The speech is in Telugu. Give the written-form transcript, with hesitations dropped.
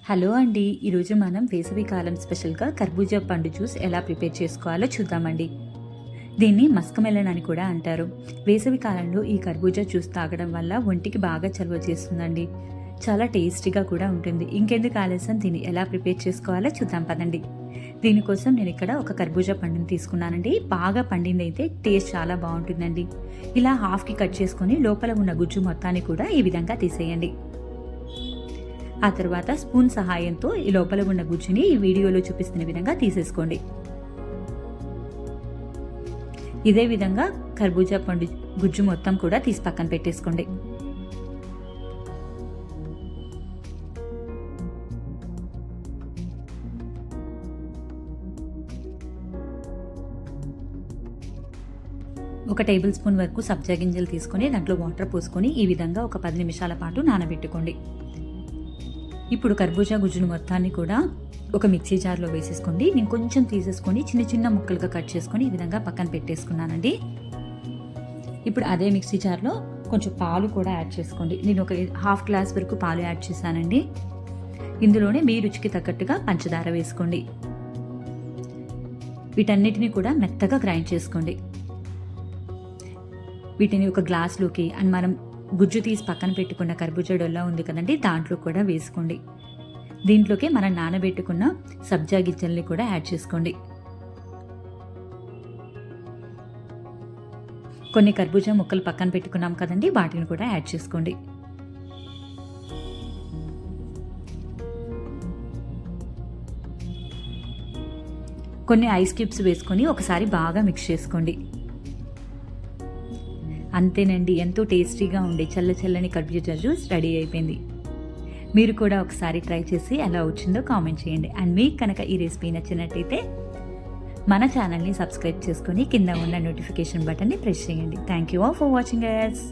హలో అండి, ఈరోజు మనం వేసవికాలం స్పెషల్గా కర్బూజా పండు జ్యూస్ ఎలా ప్రిపేర్ చేసుకోవాలో చూద్దామండి. దీన్ని మస్కమెలన్ అని కూడా అంటారు. వేసవి కాలంలో ఈ కర్బూజా జ్యూస్ తాగడం వల్ల ఒంటికి బాగా చలువ చేస్తుందండి. చాలా టేస్టీగా కూడా ఉంటుంది. ఇంకెందుకు ఆలస్యం, దీన్ని ఎలా ప్రిపేర్ చేసుకోవాలో చూద్దాం పదండి. దీనికోసం నేను ఇక్కడ ఒక కర్బూజా పండుని తీసుకున్నానండి. బాగా పండింది అయితే టేస్ట్ చాలా బాగుంటుందండి. ఇలా హాఫ్కి కట్ చేసుకొని లోపల ఉన్న గుజ్జు మొత్తాన్ని కూడా ఈ విధంగా తీసేయండి. ఆ తర్వాత స్పూన్ సహాయంతో ఈ లోపల ఉన్న గుజ్జుని ఈ వీడియోలో చూపిస్తున్న విధంగా తీసేసుకోండి. ఇదే విధంగా కర్బూజా పండు గుజ్జు మొత్తం కూడా తీసి పక్కన పెట్టేసుకోండి. ఒక టేబుల్ స్పూన్ వరకు సబ్జా గింజలు తీసుకొని దాంట్లో వాటర్ పోసుకొని ఈ విధంగా ఒక 10 నిమిషాల పాటు నానబెట్టుకోండి. ఇప్పుడు కర్బూజా గుజ్జును మొత్తాన్ని కూడా ఒక మిక్సీ జార్లో వేసేసుకోండి. నేను కొంచెం తీసేసుకొని చిన్న చిన్న ముక్కలుగా కట్ చేసుకొని ఈ విధంగా పక్కన పెట్టేసుకున్నానండి. ఇప్పుడు అదే మిక్సీ జార్లో కొంచెం పాలు కూడా యాడ్ చేసుకోండి. నేను ఒక హాఫ్ గ్లాస్ వరకు పాలు యాడ్ చేశానండి. ఇందులోనే మీ రుచికి తగ్గట్టుగా పంచదార వేసుకోండి. వీటన్నిటిని కూడా మెత్తగా గ్రైండ్ చేసుకోండి. వీటిని ఒక గ్లాస్లోకి అండ్ మనం గుజ్జు తీసి పక్కన పెట్టుకున్న కర్బూజా డొల్లా ఉంది కదండి, దాంట్లో కూడా వేసుకోండి. దీంట్లోకి మనం నానబెట్టుకున్న సబ్జా గింజల్ని కూడా యాడ్ చేసుకోండి. కొన్ని కర్బూజా ముక్కలు పక్కన పెట్టుకున్నాం కదండి, వాటిని కూడా యాడ్ చేసుకోండి. కొన్ని ఐస్ క్యూబ్స్ వేసుకొని ఒకసారి బాగా మిక్స్ చేసుకోండి. అంతేనండి, ఎంతో టేస్టీగా ఉండే చల్ల చల్లని కర్బూజా జ్యూస్ రెడీ అయిపోయింది. మీరు కూడా ఒకసారి ట్రై చేసి ఎలా వచ్చిందో కామెంట్ చేయండి. అండ్ మీకు కనుక ఈ రెసిపీ నచ్చినట్టయితే మన ఛానల్ని సబ్స్క్రైబ్ చేసుకొని కింద ఉన్న నోటిఫికేషన్ బటన్ని ప్రెస్ చేయండి. Thank you all for watching us.